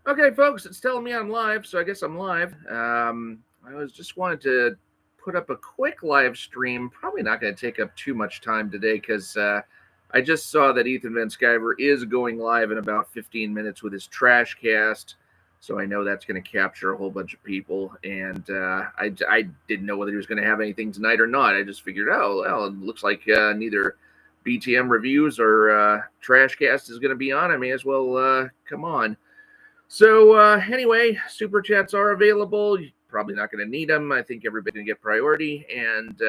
Okay, folks, it's telling me I'm live, so I guess I'm live. I was just wanted to put up a quick live stream. Probably not going to take up too much time today because I just saw that Ethan Van Sciver is going live in about 15 minutes with his trash cast. So I know that's going to capture a whole bunch of people. And I didn't know whether he was going to have anything tonight or not. I just figured, oh, well, it looks like neither BTM reviews or trash cast is going to be on. I may as well come on. So anyway, super chats are available. You're probably not going to need them. I think everybody's going to get priority. And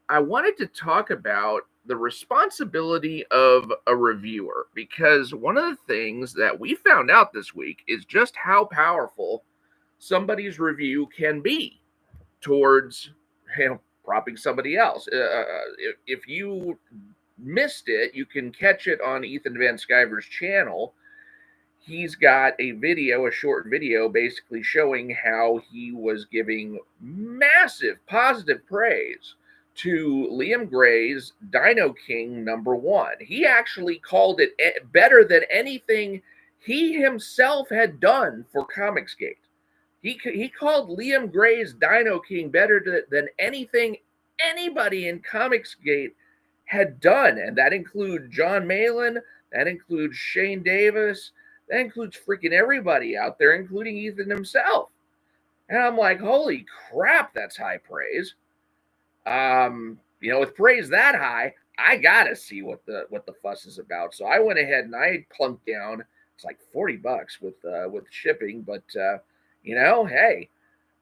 I wanted to talk about the responsibility of a reviewer because one of the things that we found out this week is just how powerful somebody's review can be towards propping somebody else. If you missed it, you can catch it on Ethan Van Sciver's channel. He's got a short video, basically showing how he was giving massive positive praise to Liam Gray's Dino King #1. He actually called it better than anything he himself had done for Comicsgate. He called Liam Gray's Dino King better than anything anybody in Comicsgate had done, and that includes John Malin, that includes Shane Davis, that includes freaking everybody out there, including Ethan himself. And I'm like, holy crap, that's high praise. With praise that high, I gotta see what the fuss is about. So I went ahead and I plunked down. It's like $40 with shipping, but hey,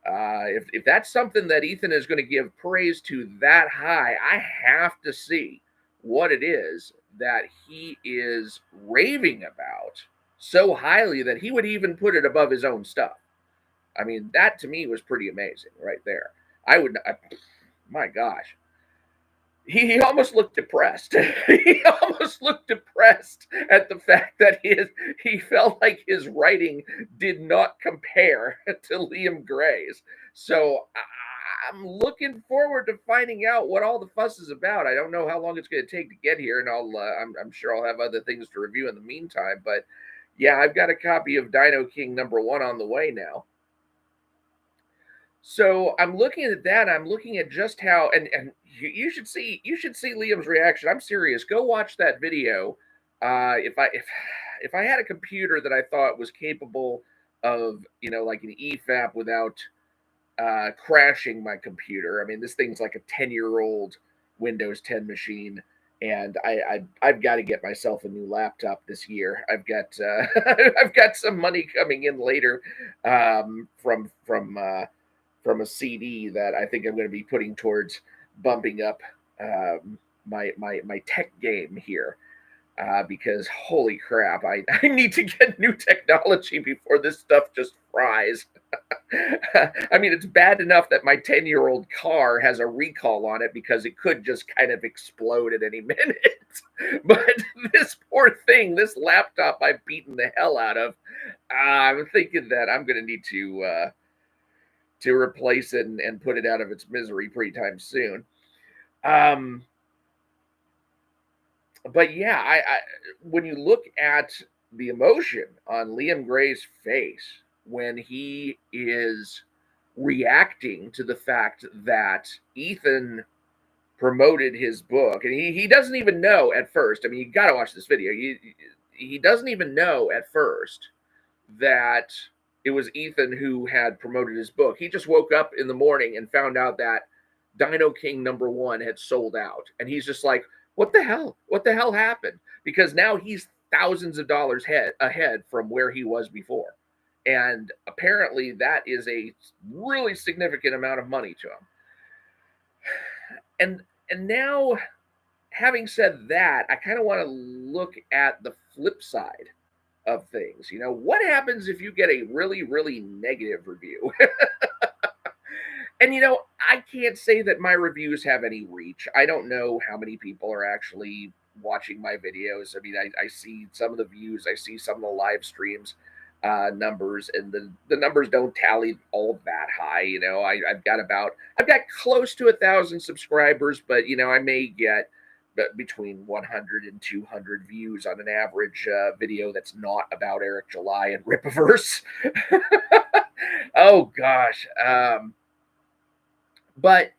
if that's something that Ethan is going to give praise to that high, I have to see what it is that he is raving about so highly that he would even put it above his own stuff. I mean, that to me was pretty amazing right there. My gosh. He almost looked depressed. He almost looked depressed at the fact that he felt like his writing did not compare to Liam Gray's. So I'm looking forward to finding out what all the fuss is about. I don't know how long it's going to take to get here, and I'm sure I'll have other things to review in the meantime. But yeah, I've got a copy of Dino King #1 on the way now. So I'm looking at that. I'm looking at just how, and you should see Liam's reaction. I'm serious. Go watch that video. If I had a computer that I thought was capable of like an EFAP without crashing my computer. I mean, this thing's like a 10-year-old Windows 10 machine, and I've got to get myself a new laptop this year. I've got I've got some money coming in later from a CD that I think I'm going to be putting towards bumping up my tech game here. Because holy crap, I need to get new technology before this stuff just fries. I mean, it's bad enough that my 10-year-old car has a recall on it because it could just kind of explode at any minute. But this poor thing, this laptop I've beaten the hell out of, I'm thinking that I'm going to need to replace it and put it out of its misery pretty time soon. But yeah, I when you look at the emotion on Liam Gray's face when he is reacting to the fact that Ethan promoted his book, and he doesn't even know at first. I mean, you got to watch this video. He doesn't even know at first that it was Ethan who had promoted his book. He just woke up in the morning and found out that Dino King #1 had sold out, and he's just like, what the hell? What the hell happened? Because now he's thousands of dollars ahead from where he was before. And apparently that is a really significant amount of money to him. And now, having said that, I kind of want to look at the flip side of things. What happens if you get a really, really negative review? And, I can't say that my reviews have any reach. I don't know how many people are actually watching my videos. I mean, I see some of the views, I see some of the live streams numbers, and the numbers don't tally all that high. I've got close to 1,000 subscribers, but, I may get between 100 and 200 views on an average video that's not about Eric July and Rippaverse. Oh gosh. But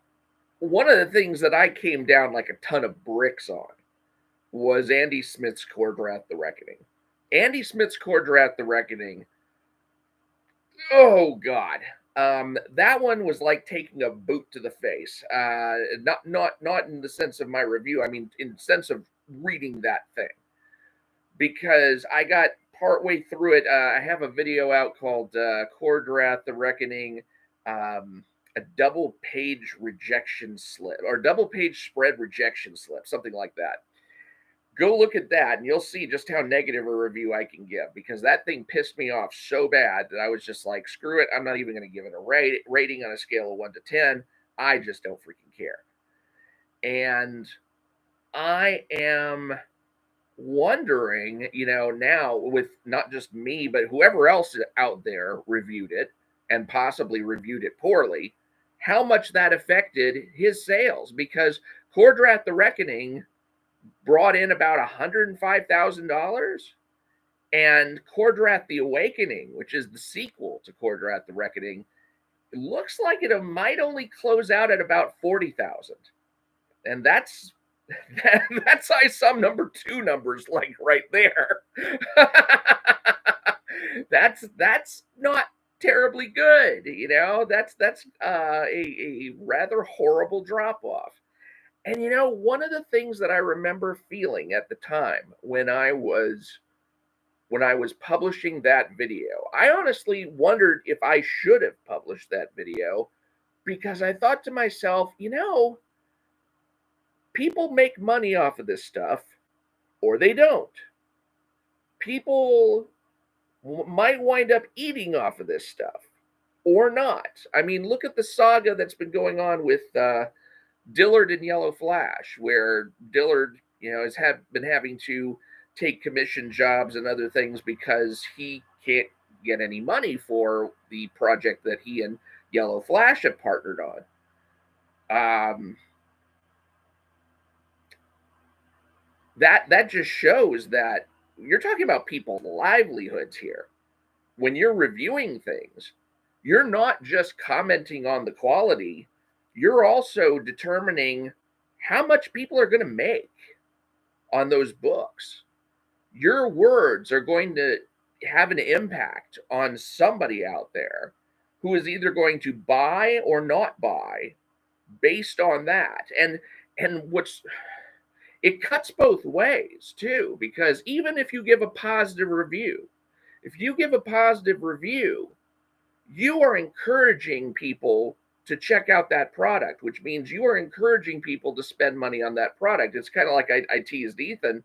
one of the things that I came down like a ton of bricks on was Andy Smith's Kor-Drath: The Reckoning. Andy Smith's Kor-Drath: The Reckoning. Oh God. That one was like taking a boot to the face. Not in the sense of my review. I mean, in the sense of reading that thing, because I got partway through it. I have a video out called Kor-Drath: The Reckoning, a double page rejection slip or double page spread rejection slip, something like that. Go look at that and you'll see just how negative a review I can give, because that thing pissed me off so bad that I was just like, screw it. I'm not even going to give it a rating on a scale of 1 to 10. I just don't freaking care. And I am wondering, now with not just me, but whoever else out there reviewed it and possibly reviewed it poorly, how much that affected his sales, because Kor-Drath: The Reckoning brought in about $105,000, and Kor-Drath: The Awakening, which is the sequel to Kor-Drath: The Reckoning, it looks like it might only close out at about 40,000, and that's ISOM number 2 numbers, like right there. That's not terribly good, That's a rather horrible drop off. And one of the things that I remember feeling at the time when I was publishing that video, I honestly wondered if I should have published that video, because I thought to myself, people make money off of this stuff or they don't. People might wind up eating off of this stuff or not. I mean, look at the saga that's been going on with Dillard and Yellow Flash, where Dillard, has been having to take commission jobs and other things because he can't get any money for the project that he and Yellow Flash have partnered on. That just shows that you're talking about people's livelihoods here. When you're reviewing things, you're not just commenting on the quality, you're also determining how much people are going to make on those books. Your words are going to have an impact on somebody out there who is either going to buy or not buy based on that. And it cuts both ways too, because even if you give a positive review, you are encouraging people to check out that product, which means you are encouraging people to spend money on that product. It's kind of like I teased Ethan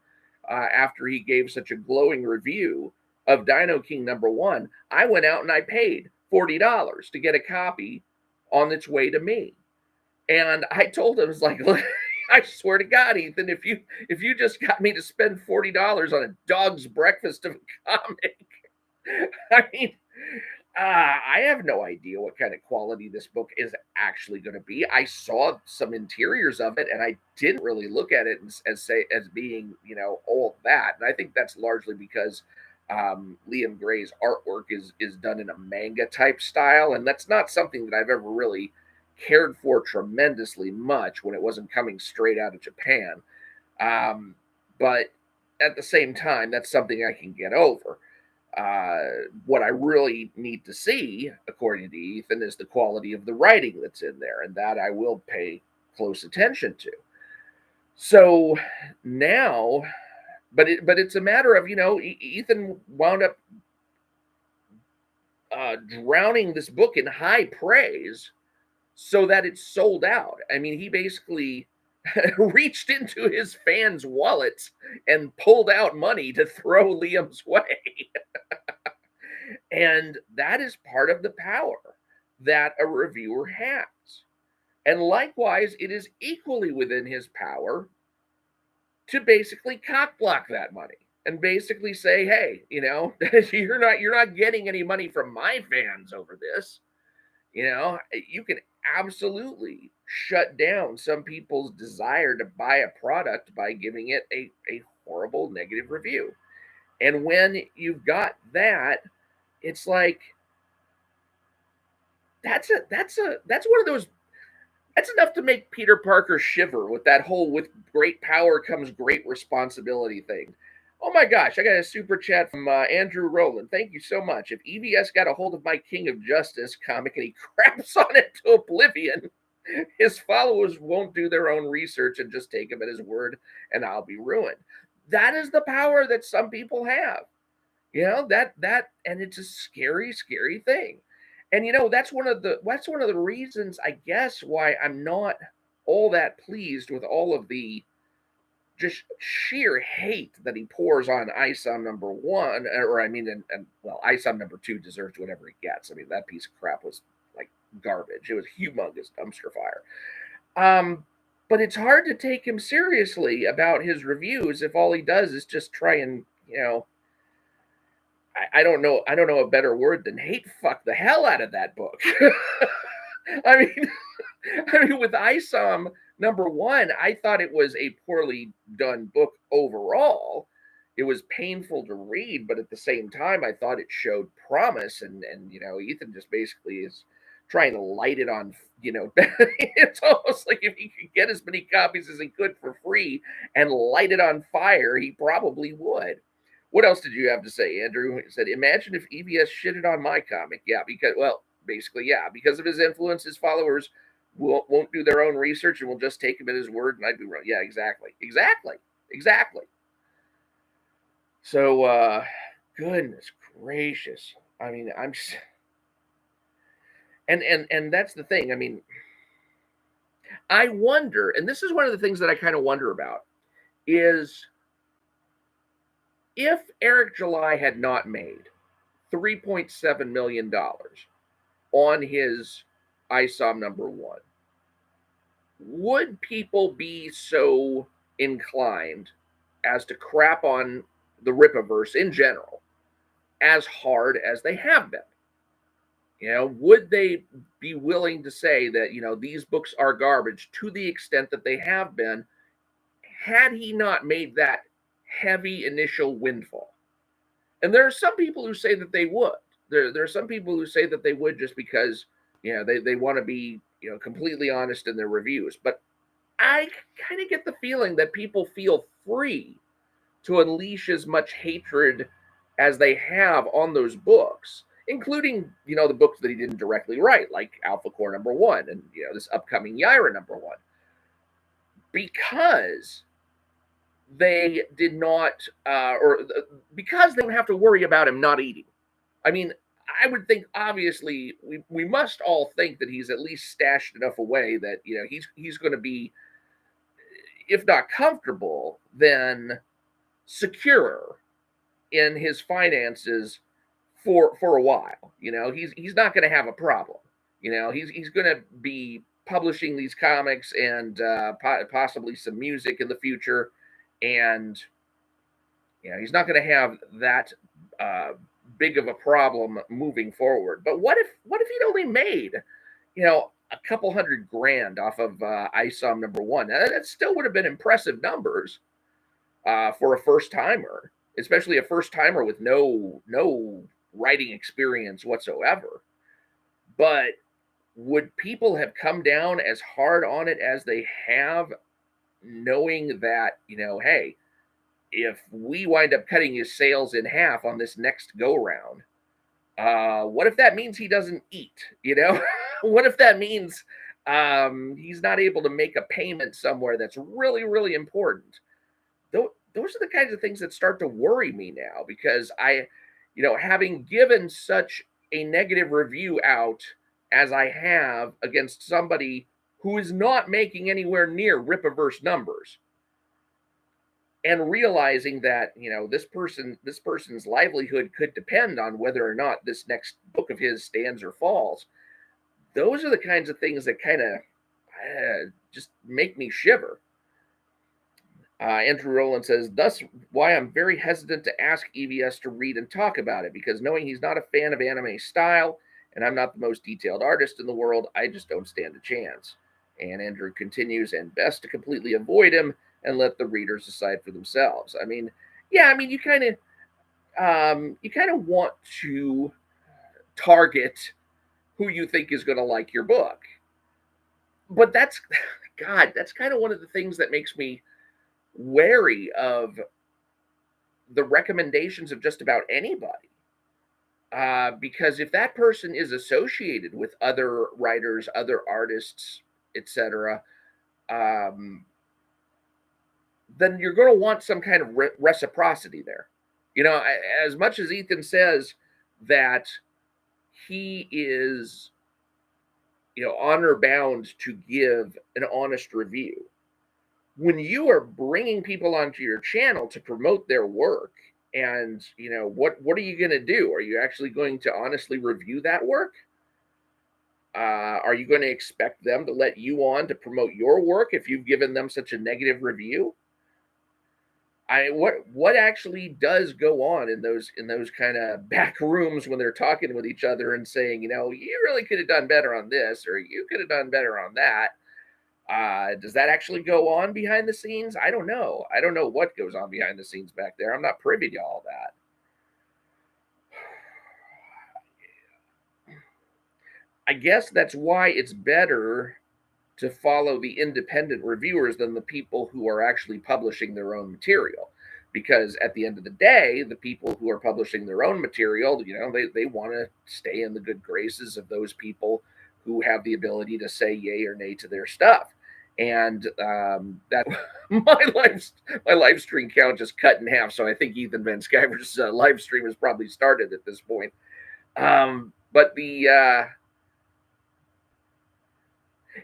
after he gave such a glowing review of Dino King #1. I went out and I paid $40 to get a copy on its way to me. And I told him, it's like, look, I swear to God, Ethan, if you just got me to spend $40 on a dog's breakfast of a comic, I mean, I have no idea what kind of quality this book is actually going to be. I saw some interiors of it, and I didn't really look at it as being, all that. And I think that's largely because Liam Gray's artwork is done in a manga type style, and that's not something that I've ever really cared for tremendously much when it wasn't coming straight out of Japan. But at the same time, that's something I can get over. What I really need to see, according to Ethan, is the quality of the writing that's in there, and that I will pay close attention to. So now, but it's a matter of, Ethan wound up drowning this book in high praise so that it sold out. I mean, he basically reached into his fans' wallets and pulled out money to throw Liam's way. And that is part of the power that a reviewer has. And likewise, it is equally within his power to basically cockblock that money and basically say, hey, you're not getting any money from my fans over this. You can absolutely shut down some people's desire to buy a product by giving it a horrible negative review. And when you've got that, it's like that's one of those, that's enough to make Peter Parker shiver with that whole "with great power comes great responsibility" thing. Oh my gosh, I got a super chat from Andrew Rowland. Thank you so much. If EVS got a hold of my King of Justice comic and he craps on it to oblivion, his followers won't do their own research and just take him at his word, and I'll be ruined. That is the power that some people have. And it's a scary, scary thing. And that's one of the reasons, I guess, why I'm not all that pleased with all of the just sheer hate that he pours on ISOM #1, or I mean, and well, ISOM #2 deserves whatever he gets. I mean, that piece of crap was like garbage. It was humongous dumpster fire. But it's hard to take him seriously about his reviews if all he does is just try and I don't know a better word than hate fuck the hell out of that book. I mean, with ISOM #1, I thought it was a poorly done book overall. It was painful to read, but at the same time, I thought it showed promise. And Ethan just basically is trying to light it on. It's almost like if he could get as many copies as he could for free and light it on fire, he probably would. What else did you have to say, Andrew? He said, imagine if EVS shitted on my comic. Yeah, because of his influence, his followers won't do their own research and will just take him at his word, and I'd be wrong. Yeah, exactly. So, goodness gracious. I mean, I'm just, and that's the thing. I mean, I wonder, and this is one of the things that I kind of wonder about, is if Eric July had not made $3.7 million on his ISOM #1, would people be so inclined as to crap on the Rippaverse in general as hard as they have been? Would they be willing to say that, these books are garbage to the extent that they have been, had he not made that heavy initial windfall? And there are some people who say that they would. There are some people who say that they would just because, they want to be, completely honest in their reviews. But I kind of get the feeling that people feel free to unleash as much hatred as they have on those books, including, the books that he didn't directly write, like Alpha Core #1 and, this upcoming Yaira #1, because they did not, because they don't have to worry about him not eating. I mean, I would think, obviously, we must all think that he's at least stashed enough away that, he's going to be, if not comfortable, then secure in his finances for a while. He's not going to have a problem. He's going to be publishing these comics and possibly some music in the future, and he's not going to have that big of a problem moving forward. But what if he'd only made a couple $100,000 off of ISOM #1? That still would have been impressive numbers for a first timer, especially a first timer with no writing experience whatsoever. But would people have come down as hard on it as they have, knowing that, hey, if we wind up cutting his sales in half on this next go round, what if that means he doesn't eat? What if that means he's not able to make a payment somewhere that's really, really important? Those are the kinds of things that start to worry me now, because having given such a negative review out as I have against somebody who is not making anywhere near Rippaverse numbers, and realizing that this person's livelihood could depend on whether or not this next book of his stands or falls. Those are the kinds of things that kind of just make me shiver. Andrew Rowland says, thus why I'm very hesitant to ask EVS to read and talk about it, because knowing he's not a fan of anime style and I'm not the most detailed artist in the world. I just don't stand a chance. And Andrew continues, and best to completely avoid him and let the readers decide for themselves. I mean, yeah, I mean, you kind of want to target who you think is going to like your book. But that's, God, that's kind of one of the things that makes me wary of the recommendations of just about anybody. Because if that person is associated with other writers, other artists, etc., um, then you're going to want some kind of reciprocity there. You know, as much as Ethan says that he is, you know, honor bound to give an honest review, when you are bringing people onto your channel to promote their work, and you know what are you going to do? Are you actually going to honestly review that work? Are you going to expect them to let you on to promote your work if you've given them such a negative review? What actually does go on in those kind of back rooms when they're talking with each other and saying, you know, you really could have done better on this, or you could have done better on that? Does that actually go on behind the scenes? I don't know. I don't know what goes on behind the scenes back there. I'm not privy to all that. I guess that's why it's better to follow the independent reviewers than the people who are actually publishing their own material. Because at the end of the day, the people who are publishing their own material, you know, they want to stay in the good graces of those people who have the ability to say yay or nay to their stuff. And that my live stream count just cut in half. So I think Ethan Van Sciver's live stream has probably started at this point. But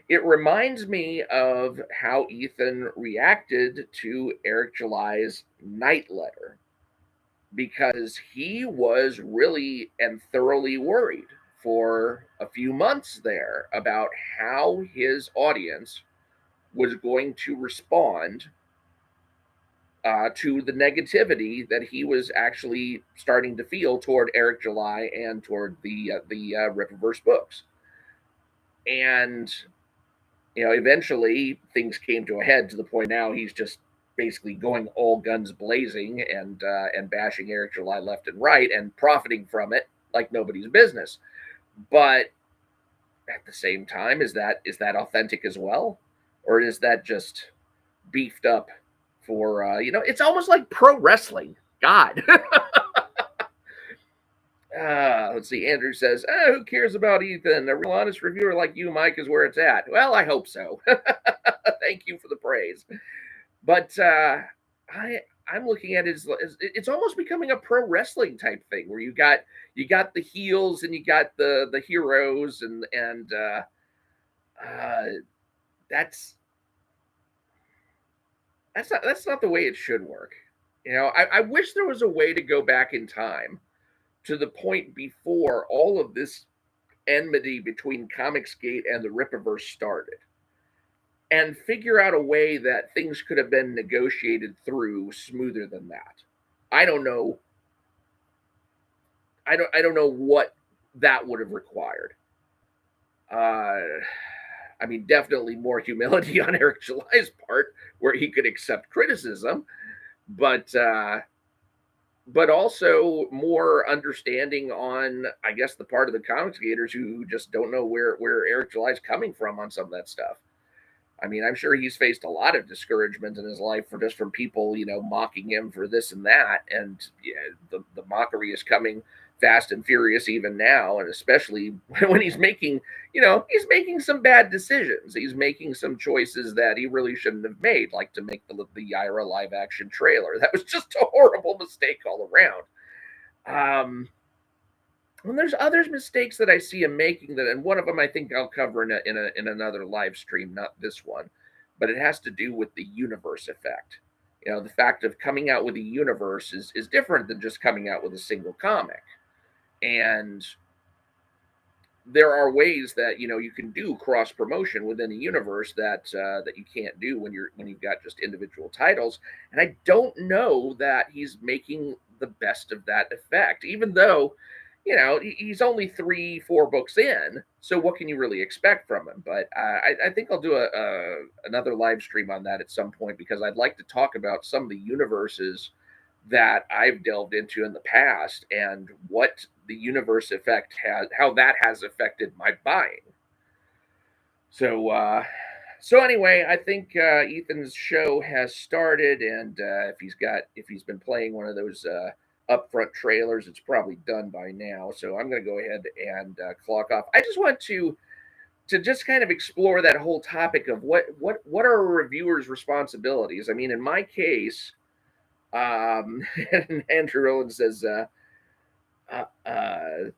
it reminds me of how Ethan reacted to Eric July's Night Letter, because he was really and thoroughly worried for a few months there about how his audience was going to respond to the negativity that he was actually starting to feel toward Eric July and toward the Rippaverse books. And you know, eventually things came to a head to the point now he's just basically going all guns blazing and bashing Eric July left and right and profiting from it like nobody's business. But at the same time, is that authentic as well, or is that just beefed up for you know? It's almost like pro wrestling. God. Let's see. Andrew says, who cares about Ethan? A real honest reviewer like you, Mike, is where it's at. Well, I hope so. Thank you for the praise. But I'm looking at it as it's almost becoming a pro wrestling type thing where you got the heels and you got the heroes and that's not the way it should work. You know, I wish there was a way to go back in time to the point before all of this enmity between Comicsgate and the Rippaverse started, and figure out a way that things could have been negotiated through smoother than that. I don't know. I don't know what that would have required. I mean, definitely more humility on Eric July's part, where he could accept criticism, but also more understanding on, I guess, the part of the Comicsgaters who just don't know where Eric July's coming from on some of that stuff. I mean, I'm sure he's faced a lot of discouragement in his life from people, you know, mocking him for this and that. And yeah, the mockery is coming fast and furious even now. And especially when he's making, you know, he's making some bad decisions. He's making some choices that he really shouldn't have made, like to make the Yaira live action trailer. That was just a horrible mistake all around. And there's other mistakes that I see him making that, and one of them I think I'll cover in another live stream, not this one, but it has to do with the universe effect. You know, the fact of coming out with a universe is different than just coming out with a single comic, and there are ways that, you know, you can do cross promotion within a universe that you can't do when you've got just individual titles. And I don't know that he's making the best of that effect, even though, he's only 3-4 books in, so what can you really expect from him? But I think I'll do another live stream on that at some point, because I'd like to talk about some of the universes that I've delved into in the past and what the universe effect how that has affected my buying. So anyway, I think Ethan's show has started, and if he's been playing one of those upfront trailers, it's probably done by now. So I'm going to go ahead and clock off. I just want to just kind of explore that whole topic of what are a reviewer's responsibilities. I mean, in my case, and Andrew Owen says, uh, uh,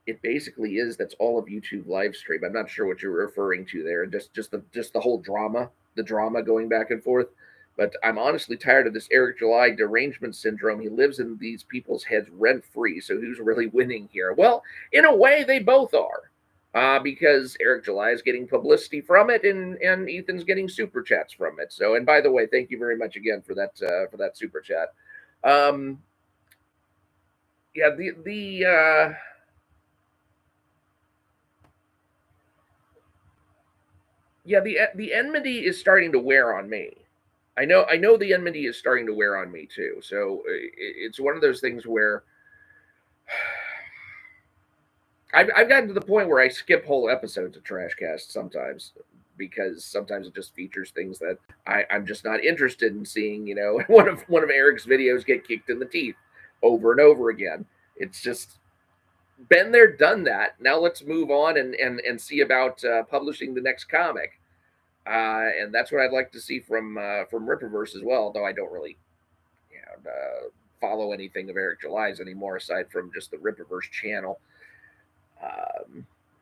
it basically is, that's all of YouTube live stream. I'm not sure what you're referring to there. Just the whole drama, the drama going back and forth. But I'm honestly tired of this Eric July derangement syndrome. He lives in these people's heads rent free. So who's really winning here? Well, in a way, they both are. Because Eric July is getting publicity from it, and Ethan's getting super chats from it. So, and by the way, thank you very much again for that super chat. Yeah, the enmity is starting to wear on me. I know the enmity is starting to wear on me too. So it's one of those things where I've gotten to the point where I skip whole episodes of Trashcast sometimes, because sometimes it just features things that I'm just not interested in seeing. One of Eric's videos get kicked in the teeth over and over again. It's just been there, done that. Now let's move on and see about publishing the next comic. And that's what I'd like to see from Rippaverse as well. Though I don't really follow anything of Eric July's anymore, aside from just the Rippaverse channel.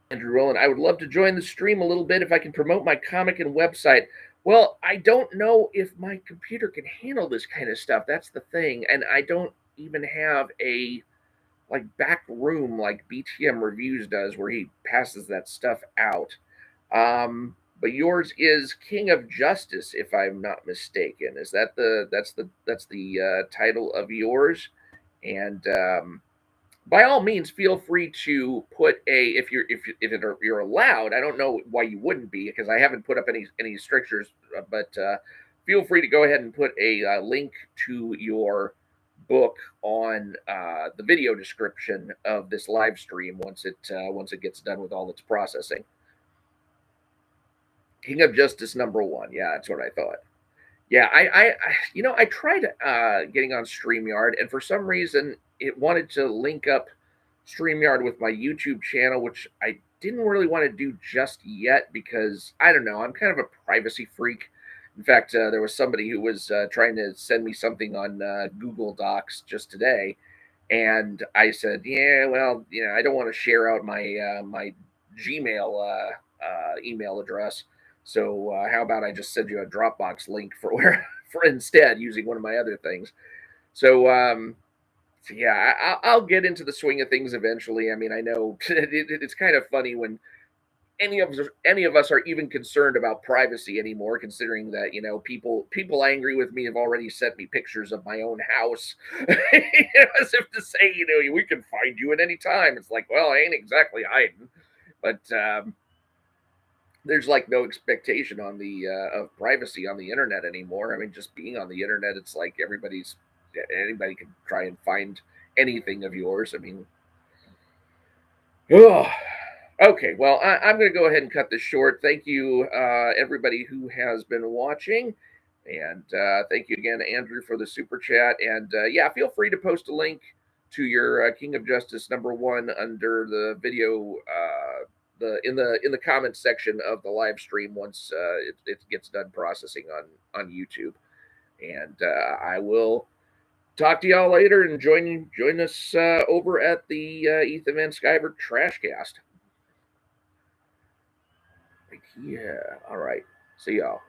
Andrew Rowland, I would love to join the stream a little bit if I can promote my comic and website. Well, I don't know if my computer can handle this kind of stuff. That's the thing. And I don't even have a back room like BTM Reviews does, where he passes that stuff out. But yours is King of Justice, if I'm not mistaken. Is that that's the title of yours? And by all means, feel free to put if you're allowed. I don't know why you wouldn't be, because I haven't put up any strictures, but feel free to go ahead and put a link to your book on the video description of this live stream once it gets done with all its processing. King of Justice #1. Yeah, that's what I thought. Yeah, I tried getting on StreamYard, and for some reason it wanted to link up StreamYard with my YouTube channel, which I didn't really want to do just yet, because I don't know, I'm kind of a privacy freak. In fact, there was somebody who was trying to send me something on Google Docs just today, and I said, yeah, well, I don't want to share out my Gmail email address. So how about I just send you a Dropbox link for instead, using one of my other things. So yeah, I'll get into the swing of things eventually. I mean, I know it's kind of funny when any of us are even concerned about privacy anymore, considering that people angry with me have already sent me pictures of my own house, as if to say, we can find you at any time. It's like, well, I ain't exactly hiding, but there's no expectation on the of privacy on the internet anymore. I mean, just being on the internet, it's like anybody can try and find anything of yours. I mean, oh, okay. Well, I'm going to go ahead and cut this short. Thank you, everybody who has been watching, and thank you again, Andrew, for the super chat. And yeah, feel free to post a link to your King of Justice #1 under the video. In the comments section of the live stream once it gets done processing on YouTube, and I will talk to y'all later, and join us over at the Ethan Van Sciver Trashcast. Yeah, all right. See y'all.